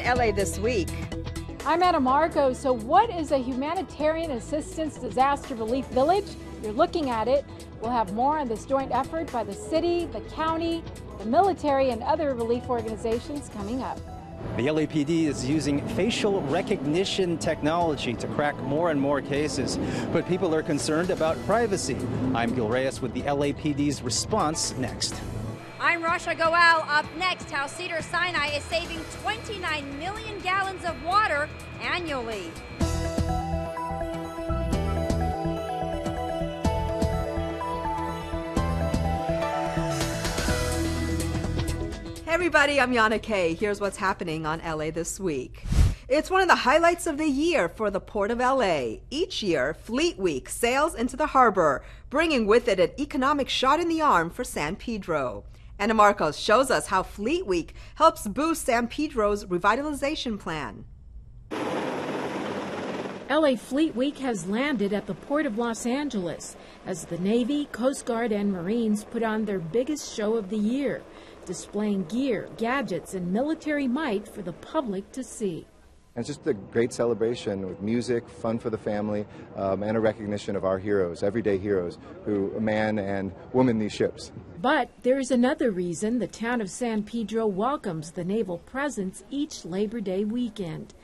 LA This Week. I'm Anna Marco. So what is a humanitarian assistance disaster relief village? You're looking at it. We'll have more on this joint effort by the city, the county, the military, and other relief organizations coming up. The LAPD is using facial recognition technology to crack more and more cases, but people are concerned about privacy. I'm Gil Reyes with the LAPD's response next. I'm Rasha Goel. Up next, how Cedars Sinai is saving 29 million gallons of water annually. Hey everybody, I'm Yana Kay. Here's what's happening on LA This Week. It's one of the highlights of the year for the Port of LA. Each year, Fleet Week sails into the harbor, bringing with it an economic shot in the arm for San Pedro. Anna Marcos shows us how Fleet Week helps boost San Pedro's revitalization plan. LA Fleet Week has landed at the Port of Los Angeles as the Navy, Coast Guard, and Marines put on their biggest show of the year, displaying gear, gadgets, and military might for the public to see. It's just a great celebration with music, fun for the family, and a recognition of our heroes, everyday heroes, who man and woman these ships. But there's another reason the town of San Pedro welcomes the naval presence each Labor Day weekend.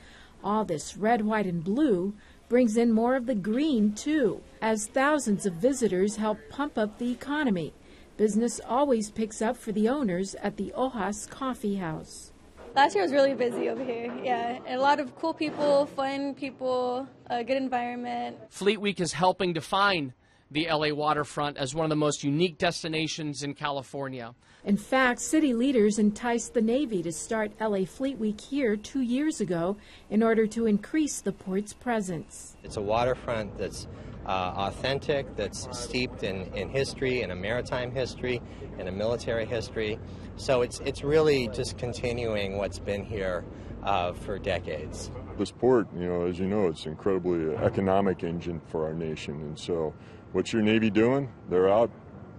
All this red, white, and blue brings in more of the green, too, as thousands of visitors help pump up the economy. Business always picks up for the owners at the Ojas Coffee House. Last year was really busy over here, yeah. And a lot of cool people, fun people, a good environment. Fleet Week is helping define the LA waterfront as one of the most unique destinations in California. In fact, city leaders enticed the Navy to start LA Fleet Week here 2 years ago in order to increase the port's presence. It's a waterfront that's authentic, that's steeped in history, in a maritime history, in a military history. So it's really just continuing what's been here for decades. This port, as you know, it's an incredibly economic engine for our nation. And so what's your Navy doing? They're out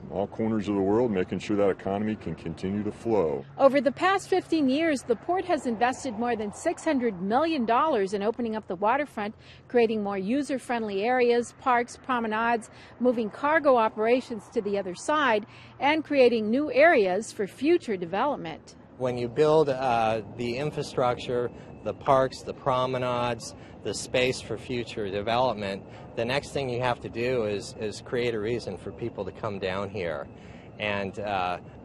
in all corners of the world making sure that economy can continue to flow. Over the past 15 years, the port has invested more than $600 million in opening up the waterfront, creating more user-friendly areas, parks, promenades, moving cargo operations to the other side, and creating new areas for future development. When you build the infrastructure, the parks, the promenades, the space for future development, the next thing you have to do is create a reason for people to come down here. And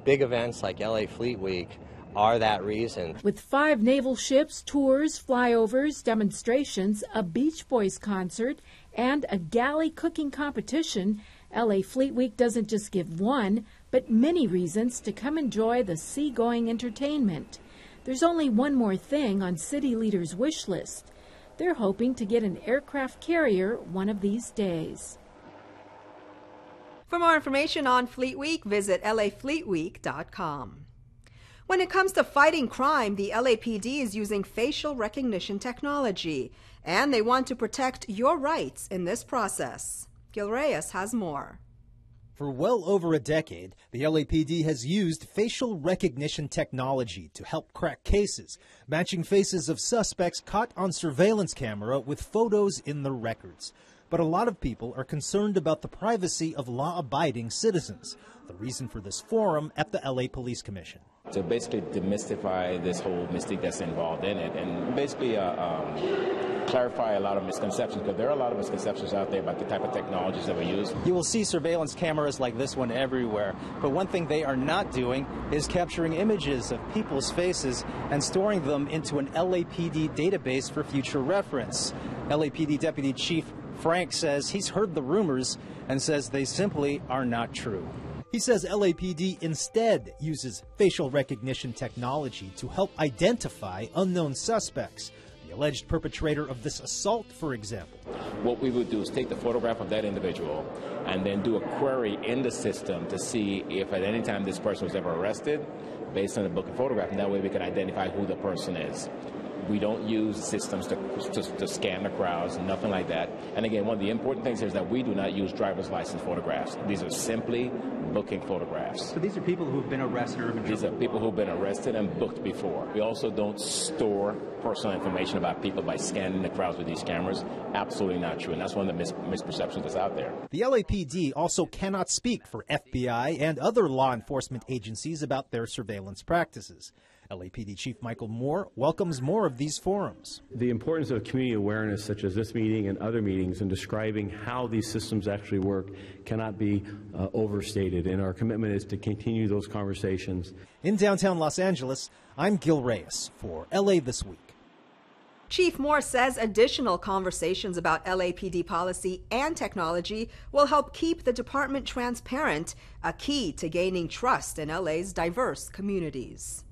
big events like LA Fleet Week are that reason. With 5 naval ships, tours, flyovers, demonstrations, a Beach Boys concert, and a galley cooking competition, LA Fleet Week doesn't just give one, but many reasons to come enjoy the seagoing entertainment. There's only one more thing on city leaders' wish list. They're hoping to get an aircraft carrier one of these days. For more information on Fleet Week, visit lafleetweek.com. When it comes to fighting crime, the LAPD is using facial recognition technology, and they want to protect your rights in this process. Gil Reyes has more. For well over a decade, the LAPD has used facial recognition technology to help crack cases, matching faces of suspects caught on surveillance camera with photos in the records. But a lot of people are concerned about the privacy of law-abiding citizens, the reason for this forum at the LA Police Commission. To basically demystify this whole mystique that's involved in it and basically clarify a lot of misconceptions, because there are a lot of misconceptions out there about the type of technologies that we use. You will see surveillance cameras like this one everywhere, but one thing they are not doing is capturing images of people's faces and storing them into an LAPD database for future reference. LAPD Deputy Chief Frank says he's heard the rumors and says they simply are not true. He says LAPD instead uses facial recognition technology to help identify unknown suspects. The alleged perpetrator of this assault, for example. What we would do is take the photograph of that individual and then do a query in the system to see if at any time this person was ever arrested based on the book and photograph, and that way we can identify who the person is. We don't use systems to scan the crowds, nothing like that. And again, one of the important things is that we do not use driver's license photographs. These are simply booking photographs. So these are people who have been arrested or These are people who have been arrested and booked before. We also don't store personal information about people by scanning the crowds with these cameras. Absolutely not true, and that's one of the misperceptions that's out there. The LAPD also cannot speak for FBI and other law enforcement agencies about their surveillance practices. LAPD Chief Michael Moore welcomes more of these forums. The importance of community awareness, such as this meeting and other meetings, and describing how these systems actually work cannot be overstated, and our commitment is to continue those conversations. In downtown Los Angeles, I'm Gil Reyes for LA This Week. Chief Moore says additional conversations about LAPD policy and technology will help keep the department transparent, a key to gaining trust in LA's diverse communities.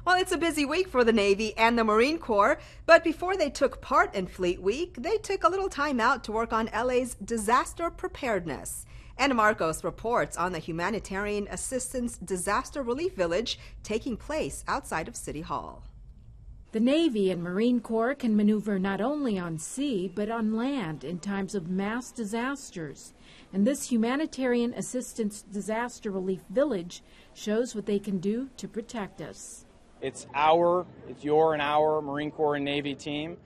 Well, it's a busy week for the Navy and the Marine Corps, but before they took part in Fleet Week, they took a little time out to work on LA's disaster preparedness. Anna Marcos reports on the Humanitarian Assistance Disaster Relief Village taking place outside of City Hall. The Navy and Marine Corps can maneuver not only on sea, but on land in times of mass disasters. And this Humanitarian Assistance Disaster Relief Village shows what they can do to protect us. It's your and our Marine Corps and Navy team,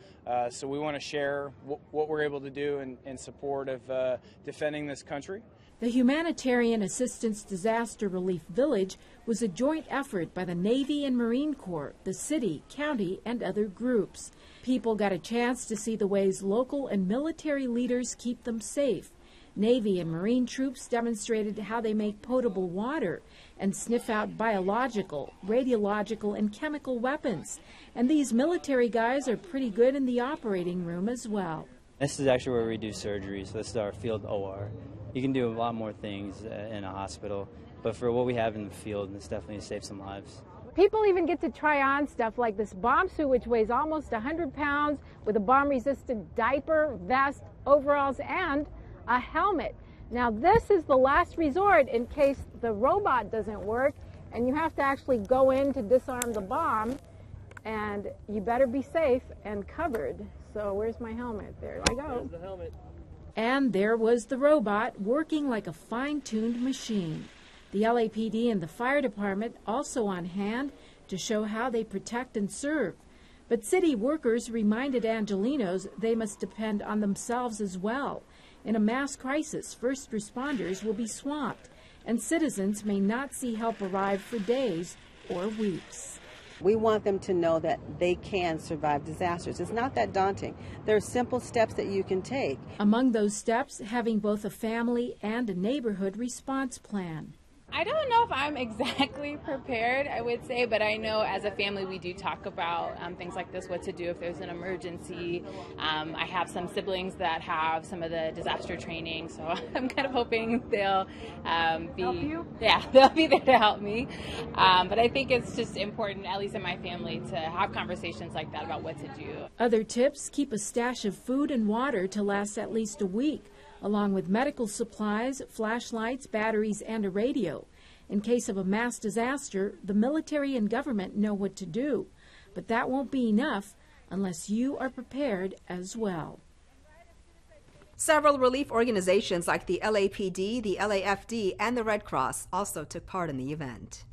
so we want to share what we're able to do in support of defending this country. The Humanitarian Assistance Disaster Relief Village was a joint effort by the Navy and Marine Corps, the city, county, and other groups. People got a chance to see the ways local and military leaders keep them safe. Navy and Marine troops demonstrated how they make potable water and sniff out biological, radiological, and chemical weapons. And these military guys are pretty good in the operating room as well. This is actually where we do surgery, so this is our field OR. You can do a lot more things in a hospital, but for what we have in the field, this definitely saves some lives. People even get to try on stuff like this bomb suit, which weighs almost 100 pounds, with a bomb-resistant diaper, vest, overalls, and a helmet. Now, this is the last resort in case the robot doesn't work, and you have to actually go in to disarm the bomb, and you better be safe and covered. So where's my helmet? There I go. There's the helmet. And there was the robot working like a fine-tuned machine. The LAPD and the fire department also on hand to show how they protect and serve. But city workers reminded Angelenos they must depend on themselves as well. In a mass crisis, first responders will be swamped, and citizens may not see help arrive for days or weeks. We want them to know that they can survive disasters. It's not that daunting. There are simple steps that you can take. Among those steps, having both a family and a neighborhood response plan. I don't know if I'm exactly prepared, I would say, but I know as a family we do talk about things like this, what to do if there's an emergency. I have some siblings that have some of the disaster training, so I'm kind of hoping they'll help you? Yeah, they'll be there to help me. But I think it's just important, at least in my family, to have conversations like that about what to do. Other tips: keep a stash of food and water to last at least a week, along with medical supplies, flashlights, batteries, and a radio. In case of a mass disaster, the military and government know what to do, but that won't be enough unless you are prepared as well. Several relief organizations like the LAPD, the LAFD, and the Red Cross also took part in the event.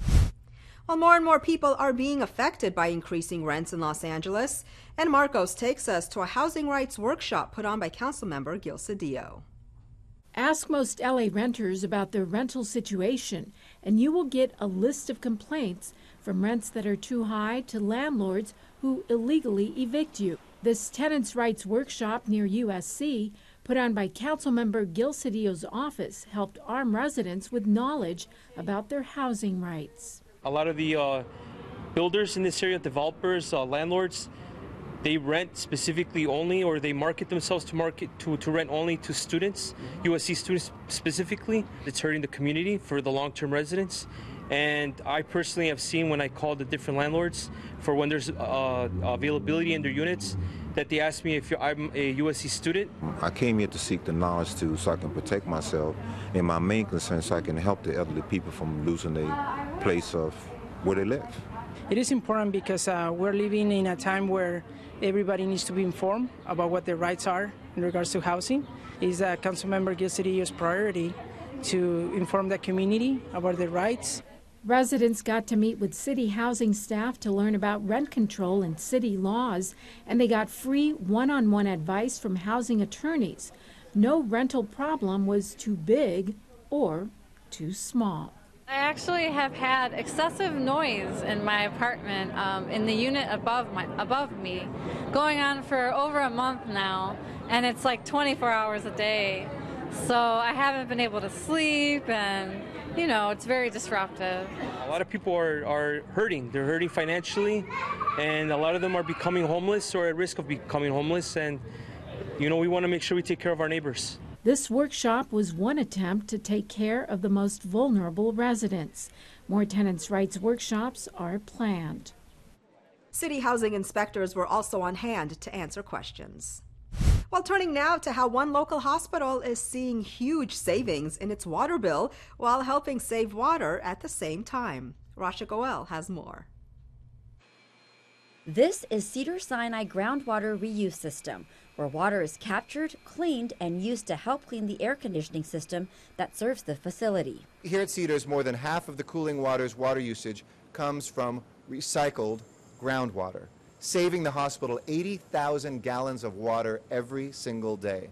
Well, more and more people are being affected by increasing rents in Los Angeles, and Marcos takes us to a housing rights workshop put on by Councilmember Gil Cedillo. Ask most LA renters about their rental situation, and you will get a list of complaints from rents that are too high to landlords who illegally evict you. This tenants' rights workshop near USC, put on by Councilmember Gil Cedillo's office, helped arm residents with knowledge about their housing rights. A lot of the builders in this area, developers, landlords, they rent specifically only, or they market themselves to rent only to students, USC students specifically. It's hurting the community for the long-term residents. And I personally have seen when I call the different landlords for when there's availability in their units, that they ask me if I'm a USC student. I came here to seek the knowledge so I can protect myself, and my main concern so I can help the elderly people from losing their place of where they live. It is important because we're living in a time where everybody needs to be informed about what their rights are in regards to housing. It's Councilmember Gil Cedillo's priority to inform the community about their rights. Residents got to meet with city housing staff to learn about rent control and city laws, and they got free one-on-one advice from housing attorneys. No rental problem was too big or too small. I actually have had excessive noise in my apartment, in the unit above me, going on for over a month now, and it's like 24 hours a day. So I haven't been able to sleep, and it's very disruptive. A lot of people are hurting. They're hurting financially, and a lot of them are becoming homeless or at risk of becoming homeless, and we want to make sure we take care of our neighbors. This workshop was one attempt to take care of the most vulnerable residents. More tenants' rights workshops are planned. City housing inspectors were also on hand to answer questions. Well, turning now to how one local hospital is seeing huge savings in its water bill while helping save water at the same time. Rasha Goel has more. This is Cedars Sinai groundwater reuse system, where water is captured, cleaned, and used to help clean the air conditioning system that serves the facility. Here at Cedars, more than half of the cooling water's water usage comes from recycled groundwater, saving the hospital 80,000 gallons of water every single day.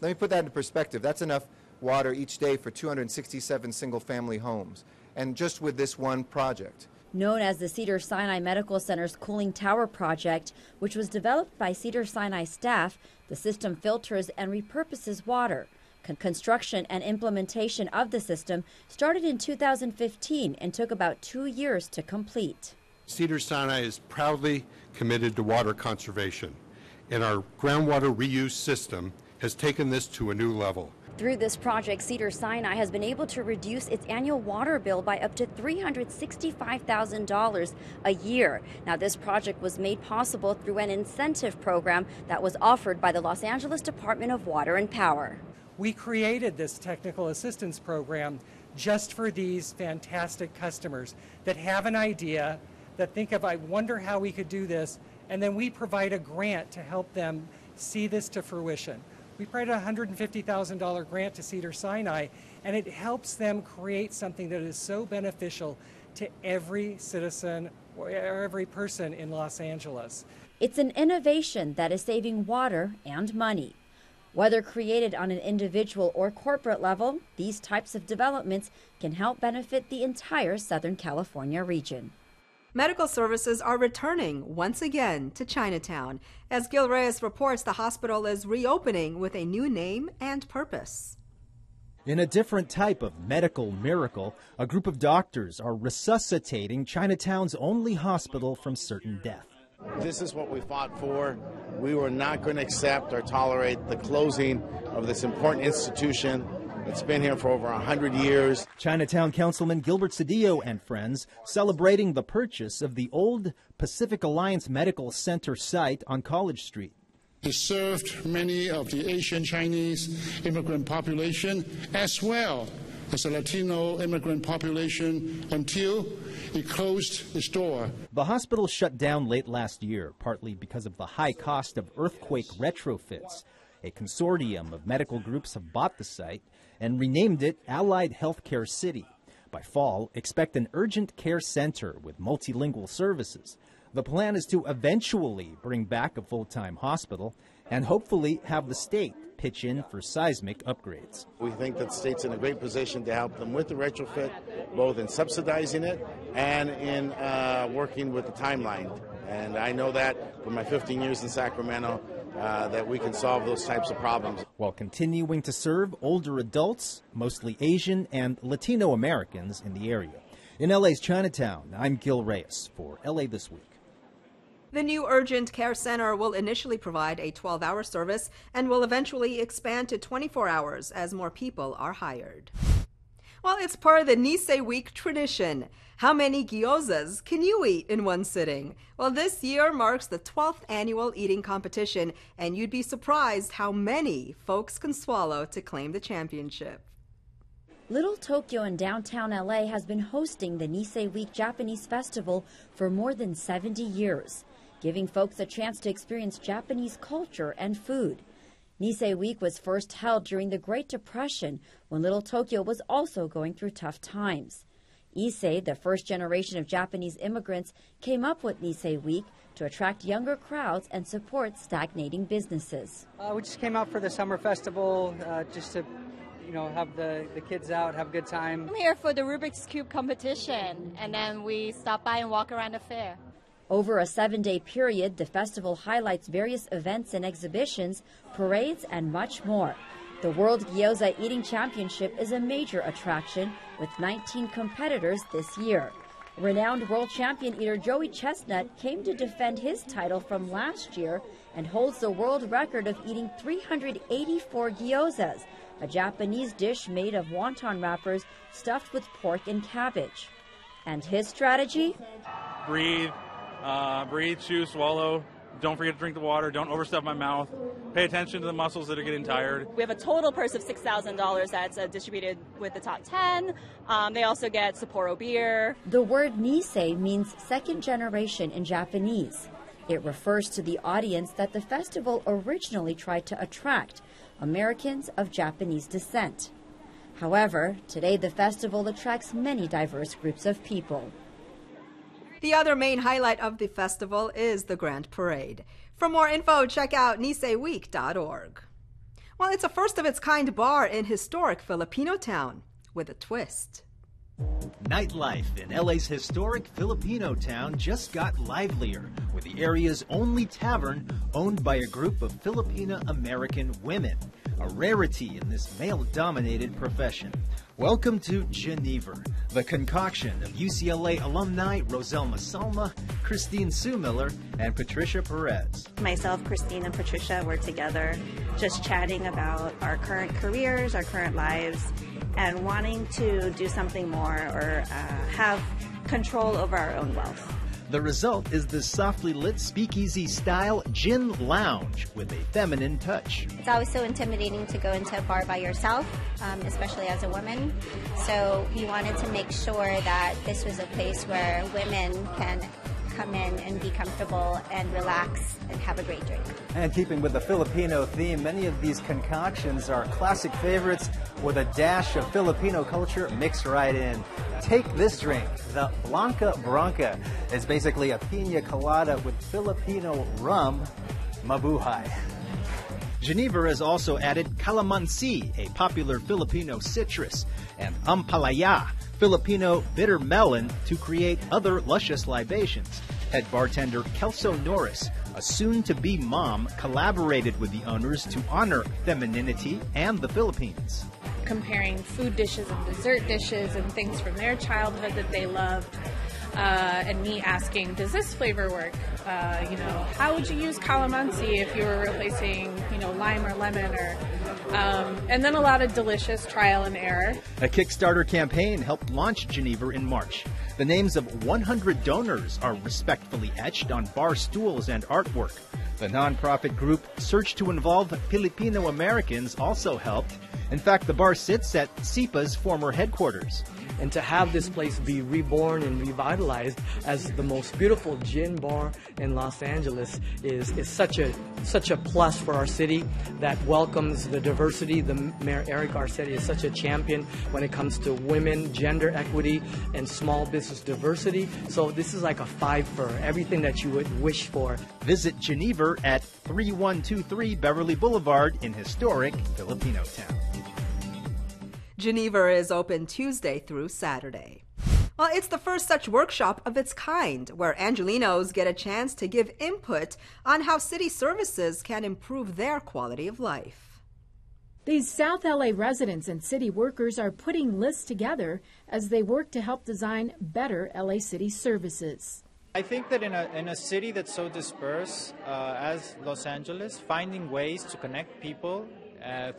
Let me put that into perspective. That's enough water each day for 267 single-family homes, and just with this one project. Known as the Cedars Sinai Medical Center's Cooling Tower Project, which was developed by Cedars Sinai staff, the system filters and repurposes water. Construction and implementation of the system started in 2015 and took about 2 years to complete. Cedars Sinai is proudly committed to water conservation, and our groundwater reuse system has taken this to a new level. Through this project, Cedars Sinai has been able to reduce its annual water bill by up to $365,000 a year. Now, this project was made possible through an incentive program that was offered by the Los Angeles Department of Water and Power. We created this technical assistance program just for these fantastic customers that have an idea, that think of, I wonder how we could do this, and then we provide a grant to help them see this to fruition. We provided a $150,000 grant to Cedars Sinai, and it helps them create something that is so beneficial to every citizen or every person in Los Angeles. It's an innovation that is saving water and money. Whether created on an individual or corporate level, these types of developments can help benefit the entire Southern California region. Medical services are returning once again to Chinatown. As Gil Reyes reports, the hospital is reopening with a new name and purpose. In a different type of medical miracle, a group of doctors are resuscitating Chinatown's only hospital from certain death. This is what we fought for. We were not going to accept or tolerate the closing of this important institution. It's been here for over 100 years. Chinatown Councilman Gilbert Cedillo and friends celebrating the purchase of the old Pacific Alliance Medical Center site on College Street. It served many of the Asian Chinese immigrant population as well as the Latino immigrant population until it closed its door. The hospital shut down late last year, partly because of the high cost of earthquake retrofits. A consortium of medical groups have bought the site and renamed it Allied Healthcare City. By fall, expect an urgent care center with multilingual services. The plan is to eventually bring back a full-time hospital and hopefully have the state pitch in for seismic upgrades. We think that the state's in a great position to help them with the retrofit, both in subsidizing it and in working with the timeline. And I know that from my 15 years in Sacramento, that we can solve those types of problems. While continuing to serve older adults, mostly Asian and Latino Americans in the area. In LA's Chinatown, I'm Gil Reyes for LA This Week. The new urgent care center will initially provide a 12-hour service and will eventually expand to 24 hours as more people are hired. Well, it's part of the Nisei week tradition. How many gyozas can you eat in one sitting? Well, this year marks the 12th annual eating competition, and you'd be surprised how many folks can swallow to claim the championship. Little Tokyo in downtown LA has been hosting the Nisei Week Japanese Festival for more than 70 years, giving folks a chance to experience Japanese culture and food. Nisei Week was first held during the Great Depression when Little Tokyo was also going through tough times. Issei, the first generation of Japanese immigrants, came up with Nisei Week to attract younger crowds and support stagnating businesses. We just came out for the summer festival just to have the kids out, have a good time. I'm here for the Rubik's Cube competition, and then we stop by and walk around the fair. Over a 7-day period, the festival highlights various events and exhibitions, parades, and much more. The World Gyoza Eating Championship is a major attraction with 19 competitors this year. Renowned world champion eater Joey Chestnut came to defend his title from last year and holds the world record of eating 384 gyozas, a Japanese dish made of wonton wrappers stuffed with pork and cabbage. And his strategy? Breathe, chew, swallow. Don't forget to drink the water. Don't overstuff my mouth. Pay attention to the muscles that are getting tired. We have a total purse of $6,000 that's distributed with the top 10. They also get Sapporo beer. The word Nisei means second generation in Japanese. It refers to the audience that the festival originally tried to attract, Americans of Japanese descent. However, today the festival attracts many diverse groups of people. The other main highlight of the festival is the Grand Parade. For more info, check out niseiweek.org. Well, it's a first-of-its-kind bar in historic Filipino town with a twist. Nightlife in LA's historic Filipino town just got livelier with the area's only tavern owned by a group of Filipino-American women, a rarity in this male-dominated profession. Welcome to Genever, the concoction of UCLA alumni Roselma Salma, Christine Sue Miller, and Patricia Perez. Myself, Christine, and Patricia were together just chatting about our current careers, our current lives, and wanting to do something more or have control over our own wealth. The result is this softly lit speakeasy-style gin lounge with a feminine touch. It's always so intimidating to go into a bar by yourself, especially as a woman. So we wanted to make sure that this was a place where women can come in and be comfortable and relax and have a great drink. And keeping with the Filipino theme, many of these concoctions are classic favorites with a dash of Filipino culture mixed right in. Take this drink, the Blanca Branca. It's basically a piña colada with Filipino rum. Mabuhay. Genever has also added calamansi, a popular Filipino citrus, and ampalaya, Filipino bitter melon, to create other luscious libations. Head bartender Kelso Norris, a soon-to-be mom, collaborated with the owners to honor femininity and the Philippines. Comparing food dishes and dessert dishes and things from their childhood that they loved. And me asking, does this flavor work? How would you use calamansi if you were replacing, lime or lemon? And then a lot of delicious trial and error. A Kickstarter campaign helped launch Genever in March. The names of 100 donors are respectfully etched on bar stools and artwork. The nonprofit group Search to Involve Filipino Americans also helped. In fact, the bar sits at SIPA's former headquarters. And to have this place be reborn and revitalized as the most beautiful gin bar in Los Angeles is such a plus for our city that welcomes the diversity. The Mayor Eric Garcetti is such a champion when it comes to women, gender equity, and small business diversity. So this is like a 5 for everything that you would wish for. Visit Genever at 3123 Beverly Boulevard in historic Filipino town. Genever is open Tuesday through Saturday. Well, it's the first such workshop of its kind, where Angelinos get a chance to give input on how city services can improve their quality of life. These South LA residents and city workers are putting lists together as they work to help design better LA city services. I think that in a city that's so dispersed as Los Angeles, finding ways to connect people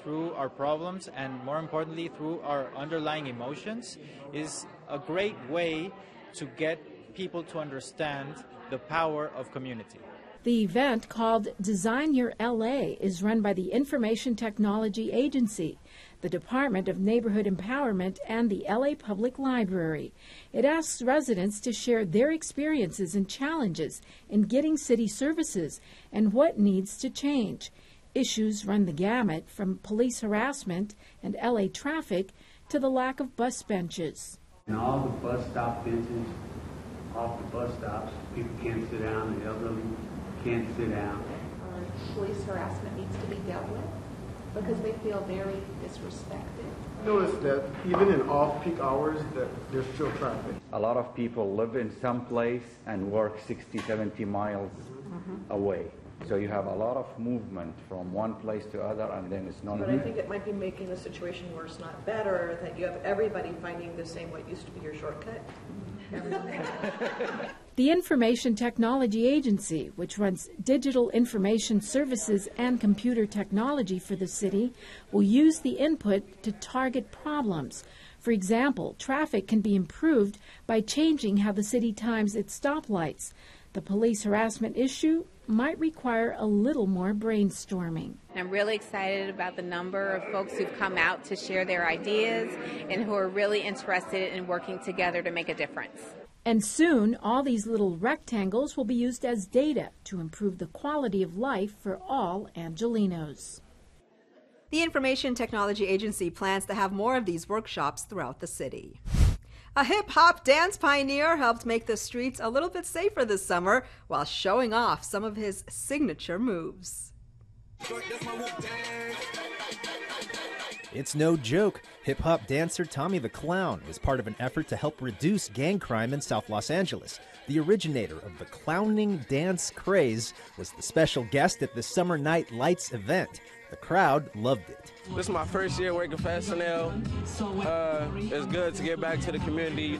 through our problems and, more importantly, through our underlying emotions is a great way to get people to understand the power of community. The event, called Design Your LA, is run by the Information Technology Agency, the Department of Neighborhood Empowerment, and the LA Public Library. It asks residents to share their experiences and challenges in getting city services and what needs to change. Issues run the gamut from police harassment and LA traffic to the lack of bus benches. And all the bus stop benches off the bus stops, people can't sit down, the elderly can't sit down. Police harassment needs to be dealt with because they feel very disrespected. Notice that even in off-peak hours that there's still traffic. A lot of people live in some place and work 60, 70 miles away. So you have a lot of movement from one place to other, and then it's not. But I think it might be making the situation worse, not better, that you have everybody finding the same what used to be your shortcut. The Information Technology Agency, which runs digital information services and computer technology for the city, will use the input to target problems. For example, traffic can be improved by changing how the city times its stoplights. The police harassment issue might require a little more brainstorming. I'm really excited about the number of folks who've come out to share their ideas and who are really interested in working together to make a difference. And soon, all these little rectangles will be used as data to improve the quality of life for all Angelenos. The Information Technology Agency plans to have more of these workshops throughout the city. A hip-hop dance pioneer helped make the streets a little bit safer this summer while showing off some of his signature moves. It's no joke. Hip-hop dancer Tommy the Clown is part of an effort to help reduce gang crime in South Los Angeles. The originator of the clowning dance craze was the special guest at the Summer Night Lights event. The crowd loved it. This is my first year working for SNL. It's good to get back to the community.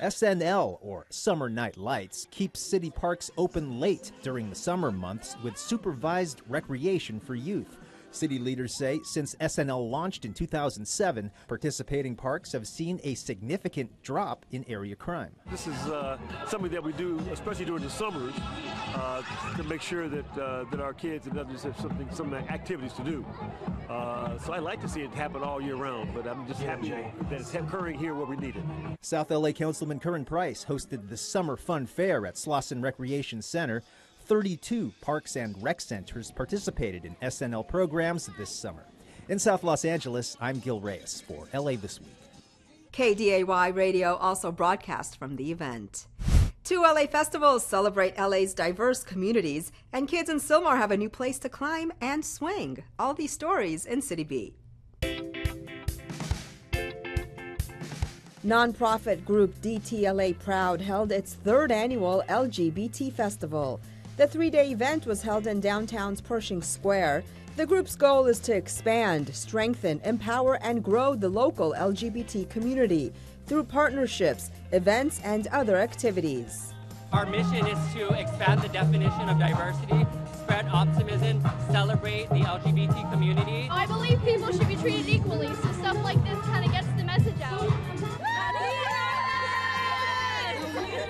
SNL, or Summer Night Lights, keeps city parks open late during the summer months with supervised recreation for youth. City leaders say since SNL launched in 2007, participating parks have seen a significant drop in area crime. This is something that we do, especially during the summers, to make sure that that our kids and others have some activities to do. So I like to see it happen all year round, but I'm just happy that it's occurring here where we need it. South LA Councilman Curran Price hosted the Summer Fun Fair at Slauson Recreation Center. 32 parks and rec centers participated in SNL programs this summer. In South Los Angeles, I'm Gil Reyes for LA This Week. KDAY Radio also broadcast from the event. 2 LA festivals celebrate LA's diverse communities, and kids in Sylmar have a new place to climb and swing. All these stories in Citybeat. Nonprofit group DTLA Proud held its 3rd annual LGBT Festival. The 3-day event was held in downtown's Pershing Square. The group's goal is to expand, strengthen, empower, and grow the local LGBT community through partnerships, events, and other activities. Our mission is to expand the definition of diversity, spread optimism, celebrate the LGBT community. I believe people should be treated equally, so stuff like this kind of gets the message out.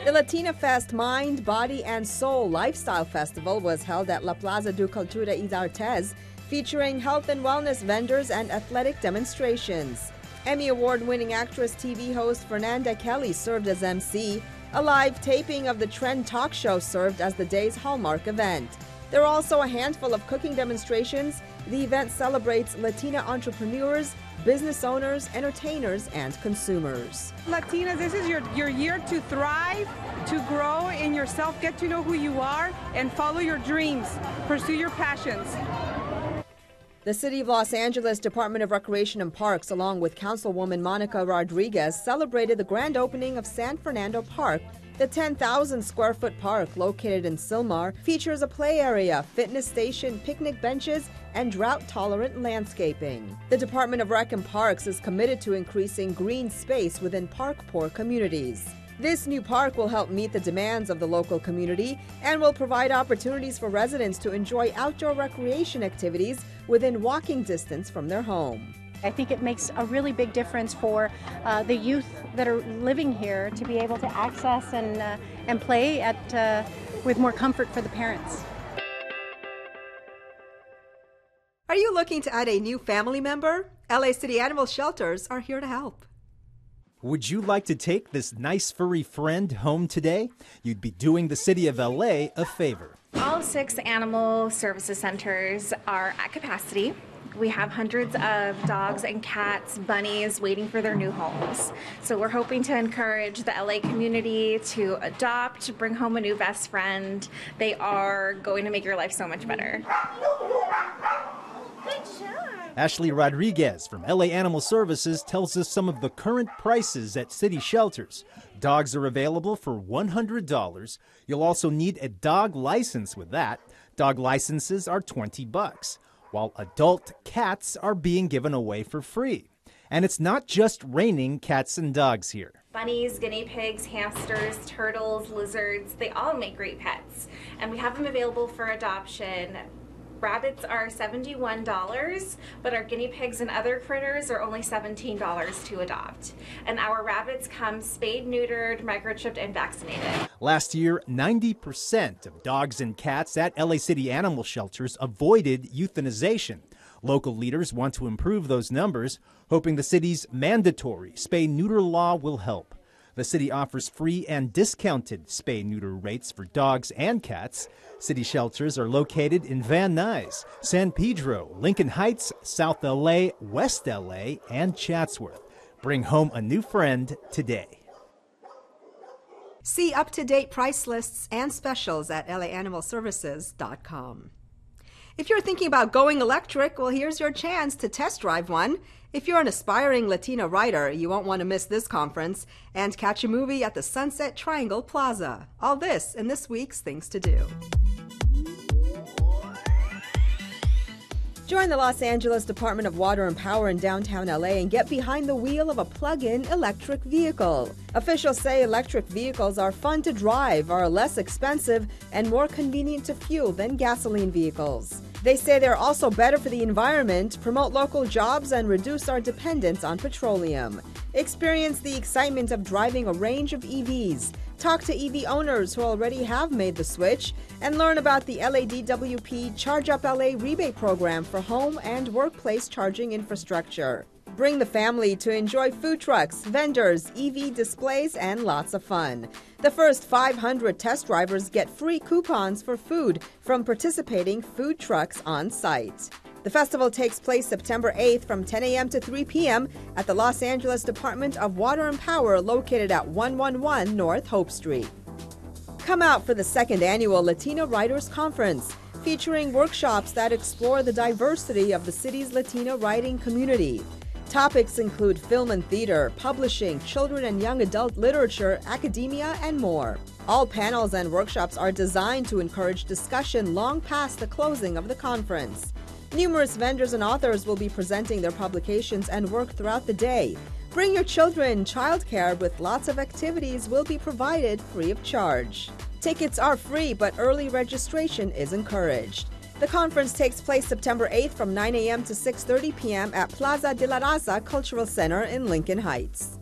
The Latina Fest Mind, Body, and Soul Lifestyle Festival was held at La Plaza de Cultura y Artes, featuring health and wellness vendors and athletic demonstrations. Emmy Award-winning actress TV host Fernanda Kelly served as MC. A live taping of the Trend Talk Show served as the day's hallmark event. There are also a handful of cooking demonstrations. The event celebrates Latina entrepreneurs, business owners, entertainers, and consumers. Latinas, this is your year to thrive, to grow in yourself, get to know who you are, and follow your dreams, pursue your passions. The City of Los Angeles Department of Recreation and Parks, along with Councilwoman Monica Rodriguez, celebrated the grand opening of San Fernando Park. The 10,000-square-foot park, located in Sylmar, features a play area, fitness station, picnic benches, and drought-tolerant landscaping. The Department of Rec and Parks is committed to increasing green space within park-poor communities. This new park will help meet the demands of the local community and will provide opportunities for residents to enjoy outdoor recreation activities within walking distance from their home. I think it makes a really big difference for the youth that are living here to be able to access and play at with more comfort for the parents. Are you looking to add a new family member? LA City Animal Shelters are here to help. Would you like to take this nice furry friend home today? You'd be doing the city of LA a favor. All 6 animal services centers are at capacity. We have hundreds of dogs and cats, bunnies waiting for their new homes. So we're hoping to encourage the LA community to adopt, bring home a new best friend. They are going to make your life so much better. Ashley Rodriguez from LA Animal Services tells us some of the current prices at city shelters. Dogs are available for $100. You'll also need a dog license with that. Dog licenses are $20, while adult cats are being given away for free. And it's not just raining cats and dogs here. Bunnies, guinea pigs, hamsters, turtles, lizards, they all make great pets. And we have them available for adoption. Rabbits are $71, but our guinea pigs and other critters are only $17 to adopt. And our rabbits come spayed, neutered, microchipped, and vaccinated. Last year, 90% of dogs and cats at LA City Animal Shelters avoided euthanization. Local leaders want to improve those numbers, hoping the city's mandatory spay-neuter law will help. The city offers free and discounted spay-neuter rates for dogs and cats. City shelters are located in Van Nuys, San Pedro, Lincoln Heights, South LA, West LA, and Chatsworth. Bring home a new friend today. See up-to-date price lists and specials at laanimalservices.com. If you're thinking about going electric, well, here's your chance to test drive one. If you're an aspiring Latina writer, you won't want to miss this conference and catch a movie at the Sunset Triangle Plaza. All this in this week's Things to Do. Join the Los Angeles Department of Water and Power in downtown LA and get behind the wheel of a plug-in electric vehicle. Officials say electric vehicles are fun to drive, are less expensive, and more convenient to fuel than gasoline vehicles. They say they're also better for the environment, promote local jobs, and reduce our dependence on petroleum. Experience the excitement of driving a range of EVs. Talk to EV owners who already have made the switch and learn about the LADWP Charge Up LA rebate program for home and workplace charging infrastructure. Bring the family to enjoy food trucks, vendors, EV displays, and lots of fun. The first 500 test drivers get free coupons for food from participating food trucks on site. The festival takes place September 8th from 10 a.m. to 3 p.m. at the Los Angeles Department of Water and Power located at 111 North Hope Street. Come out for the second annual Latino Writers Conference, featuring workshops that explore the diversity of the city's Latino writing community. Topics include film and theater, publishing, children and young adult literature, academia, and more. All panels and workshops are designed to encourage discussion long past the closing of the conference. Numerous vendors and authors will be presenting their publications and work throughout the day. Bring your children. Childcare with lots of activities will be provided free of charge. Tickets are free, but early registration is encouraged. The conference takes place September 8th from 9 a.m. to 6:30 p.m. at Plaza de la Raza Cultural Center in Lincoln Heights.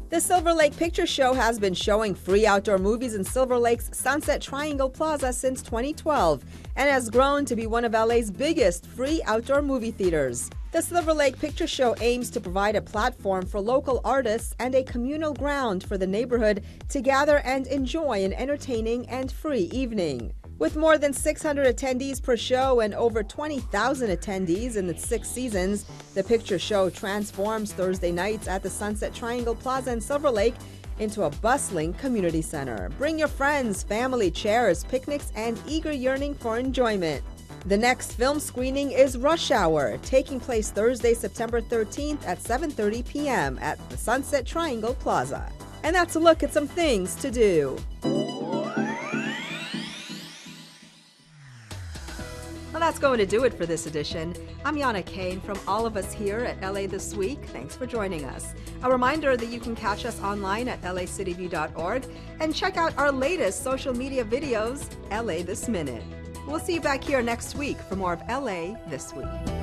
The Silver Lake Picture Show has been showing free outdoor movies in Silver Lake's Sunset Triangle Plaza since 2012 and has grown to be one of LA's biggest free outdoor movie theaters. The Silver Lake Picture Show aims to provide a platform for local artists and a communal ground for the neighborhood to gather and enjoy an entertaining and free evening. With more than 600 attendees per show and over 20,000 attendees in its 6 seasons, the picture show transforms Thursday nights at the Sunset Triangle Plaza in Silver Lake into a bustling community center. Bring your friends, family, chairs, picnics, and eager yearning for enjoyment. The next film screening is Rush Hour, taking place Thursday, September 13th at 7:30 p.m. at the Sunset Triangle Plaza. And that's a look at some things to do. Well, that's going to do it for this edition. I'm Yana Kane from all of us here at LA This Week. Thanks for joining us. A reminder that you can catch us online at lacityview.org and check out our latest social media videos, LA This Minute. We'll see you back here next week for more of LA This Week.